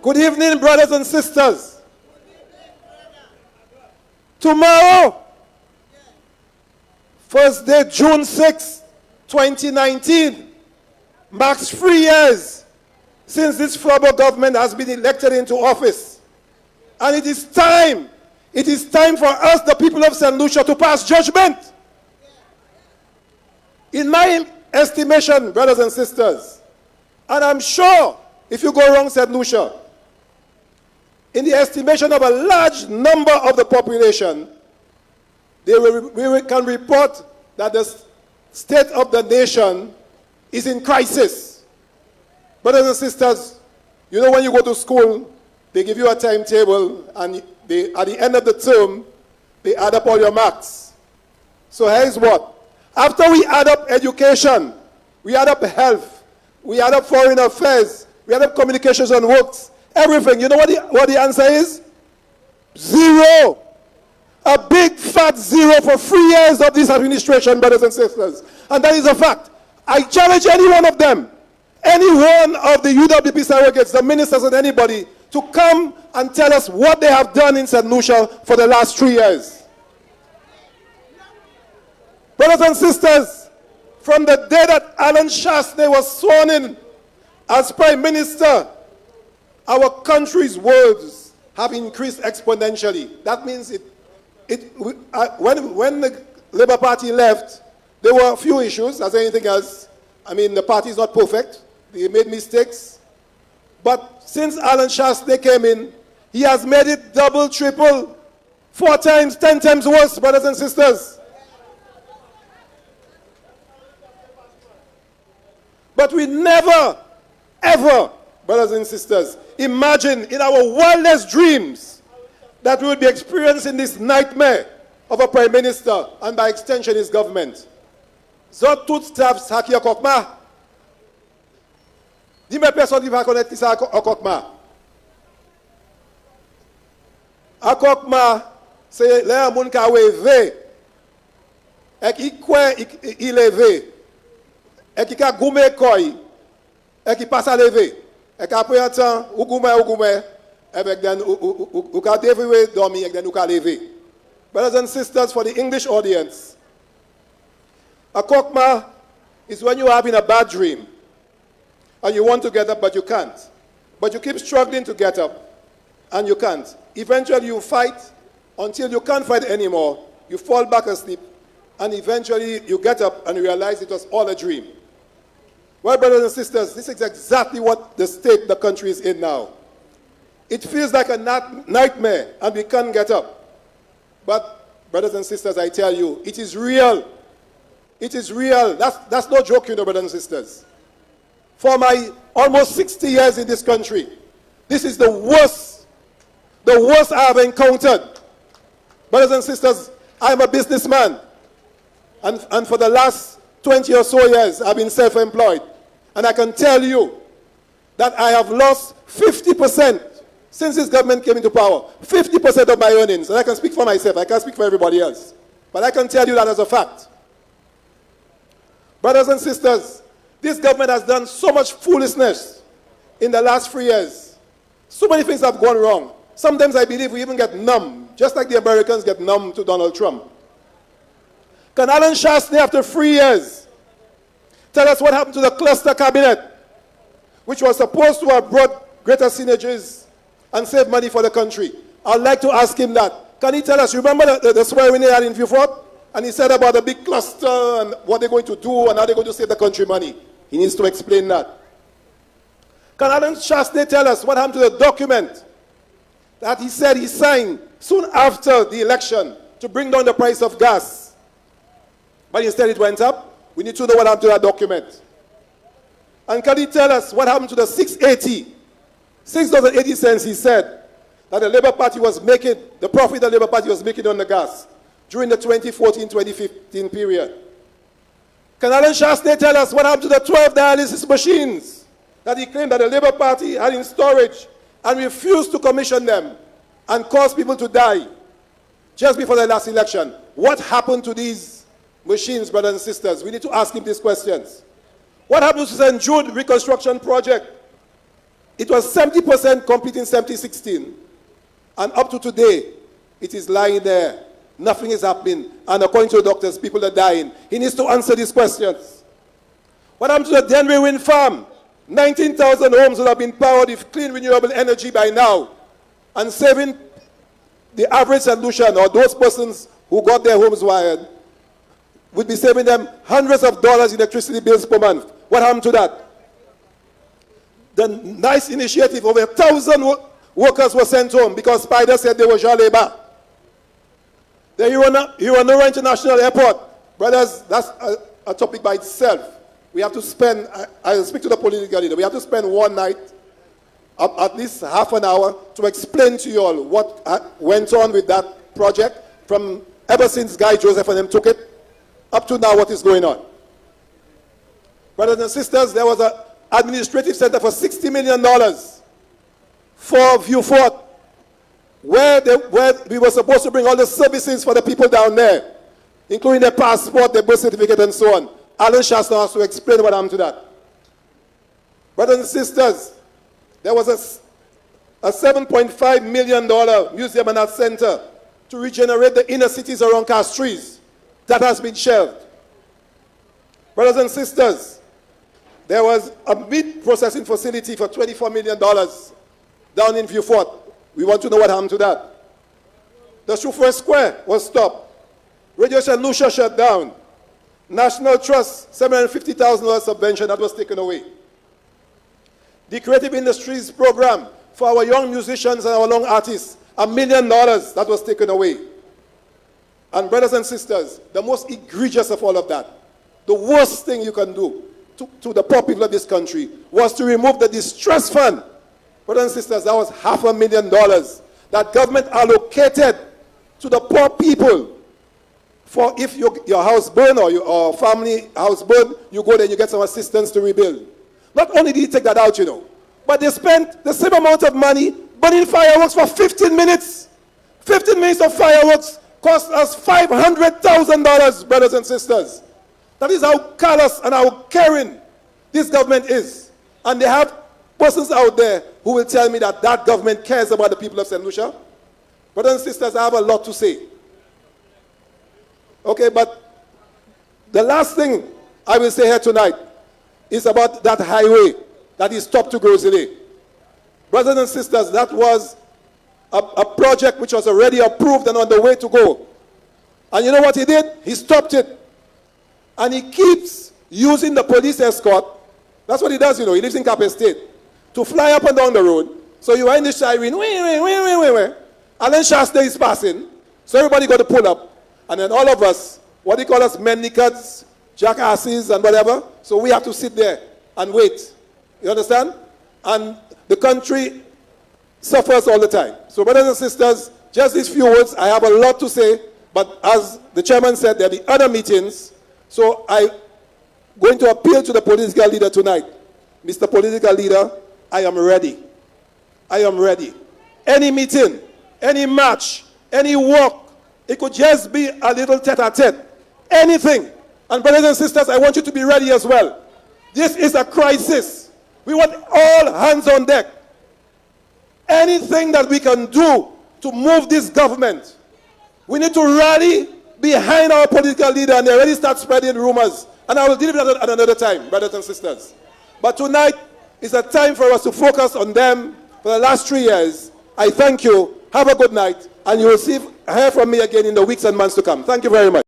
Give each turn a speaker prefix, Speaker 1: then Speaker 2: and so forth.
Speaker 1: Good evening, brothers and sisters. Tomorrow, first day, June 6, 2019, marks 3 years since this Flobo government has been elected into office. And it is time for us, the people of St. Lucia, to pass judgment. In my estimation, brothers and sisters, and I'm sure if you go wrong, St. Lucia, in the estimation of a large number of the population, we can report that the state of the nation is in crisis. Brothers and sisters, you know when you go to school, they give you a timetable, and at the end of the term, they add up all your marks. So here's what. After we add up education, we add up health, we add up foreign affairs, we add up communications and works, everything. You know what the answer is? 0. A big fat 0 for 3 years of this administration, brothers and sisters. And that is a fact. I challenge any one of them, any one of the UWP surrogates, the ministers and anybody, to come and tell us what they have done in St. Lucia for the last 3 years. Brothers and sisters, from the day that Alan Shastney was sworn in as Prime Minister, our country's words have increased exponentially. That means when the Labour Party left, there were a few issues, as anything else. I mean, the party is not perfect. They made mistakes. But since Alan Shastney came in, he has made it double, triple, 4 times, 10 times worse, brothers and sisters. But we never, ever, brothers and sisters, imagine in our wildest dreams that we would be experiencing this nightmare of a Prime Minister and by extension his government. Zot tout staffs haki akokma. Dis-moi personne qui va connaître qui c'est akokma. Akokma, c'est là moun ka weve. Et qui quoi il levé. Et qui a goumé koy. Et qui passe à lever. Et qu'après un temps, ou goumé, avec den ou ka dévoué dormi et den ou ka lever. Brothers and sisters, for the English audience, a kokma is when you're having a bad dream and you want to get up but you can't. But you keep struggling to get up and you can't. Eventually you fight until you can't fight anymore. You fall back asleep and eventually you get up and realize it was all a dream. Well, brothers and sisters, this is exactly what the state the country is in now. It feels like a nightmare and we can't get up. But, brothers and sisters, I tell you, it is real. It is real. That's no joke, you know, brothers and sisters. For my almost 60 years in this country, this is the worst I have encountered. Brothers and sisters, I'm a businessman. And for the last 20 or so years, I've been self-employed. And I can tell you that I have lost 50% since this government came into power. 50% of my earnings. And I can speak for myself. I can't speak for everybody else. But I can tell you that as a fact. Brothers and sisters, this government has done so much foolishness in the last 3 years. So many things have gone wrong. Sometimes I believe we even get numb, just like the Americans get numb to Donald Trump. Can Alan Shastney, after 3 years, tell us what happened to the cluster cabinet, which was supposed to have brought greater synergies and save money for the country? I'd like to ask him that. Can he tell us, remember the swearing he had in Vieux-Fort? And he said about the big cluster and what they're going to do and how they're going to save the country money. He needs to explain that. Can Alan Shastney tell us what happened to the document that he said he signed soon after the election to bring down the price of gas? But instead it went up. We need to know what happened to that document. And can he tell us what happened to the 6.80 he said, that the Labour Party was making, the profit the Labour Party was making on the gas during the 2014-2015 period. Can Alan Shastney tell us what happened to the 12 dialysis machines that he claimed that the Labour Party had in storage and refused to commission them and caused people to die just before the last election? What happened to these machines, brothers and sisters? We need to ask him these questions. What happened to St. Jude reconstruction project? It was 70% complete in 2016, and up to today, it is lying there. Nothing is happening, and according to the doctors, people are dying. He needs to answer these questions. What happened to the Denbury Wind Farm? 19,000 homes would have been powered with clean, renewable energy by now, and saving the average St. Lucian, or those persons who got their homes wired, would be saving them hundreds of dollars in electricity bills per month. What happened to that? The nice initiative, over 1,000 workers were sent home because Spider said they were Jean labor. The Hewanorra International Airport, brothers, that's a topic by itself. We have to spend, I'll speak to the political leader, we have to spend one night, at least half an hour, to explain to you all what went on with that project from ever since Guy Joseph and them took it, up to now what is going on. Brothers and sisters, there was an administrative center for $60 million for Vieux Fort, where we were supposed to bring all the services for the people down there, including their passport, their birth certificate, and so on. Alan Shasta has to explain what happened to that. Brothers and sisters, there was a $7.5 million museum and art center to regenerate the inner cities around Castries. That has been shelved. Brothers and sisters, there was a meat processing facility for $24 million down in Vieux Fort. We want to know what happened to that. The Chauffeur Square was stopped. Radio St. Lucia shut down. National Trust, $750,000 subvention, that was taken away. The Creative Industries Program for our young musicians and our young artists, $1 million, that was taken away. And brothers and sisters, the most egregious of all of that, the worst thing you can do to the poor people of this country was to remove the distress fund. Brothers and sisters, that was $500,000 that government allocated to the poor people for if your house burn or your family house burn, you go there and you get some assistance to rebuild. Not only did he take that out, you know, but they spent the same amount of money burning fireworks for 15 minutes. 15 minutes of fireworks cost us $500,000, brothers and sisters. That is how callous and how caring this government is. And they have persons out there who will tell me that that government cares about the people of St. Lucia. Brothers and sisters, I have a lot to say. Okay, but the last thing I will say here tonight is about that highway that is stopped to Grosley. Brothers and sisters, that was a project which was already approved and on the way to go. And you know what he did? He stopped it. And he keeps using the police escort. That's what he does, you know. He lives in Cap Estate. To fly up and down the road. So you are in the siren, and then Shasta is passing. So everybody got to pull up. And then all of us, what they call us mendicants, jackasses and whatever, so we have to sit there and wait. You understand? And the country suffers all the time. So brothers and sisters, just these few words, I have a lot to say, but as the chairman said, there'll be other meetings. So I'm going to appeal to the political leader tonight. Mr. Political Leader, I am ready. I am ready. Any meeting, any match, any walk, it could just be a little tete-a-tete. Anything. And brothers and sisters, I want you to be ready as well. This is a crisis. We want all hands on deck. Anything that we can do to move this government, we need to rally behind our political leader, and they already start spreading rumors. And I will deal with that at another time, brothers and sisters. But tonight is a time for us to focus on them for the last 3 years. I thank you. Have a good night. And you will hear from me again in the weeks and months to come. Thank you very much.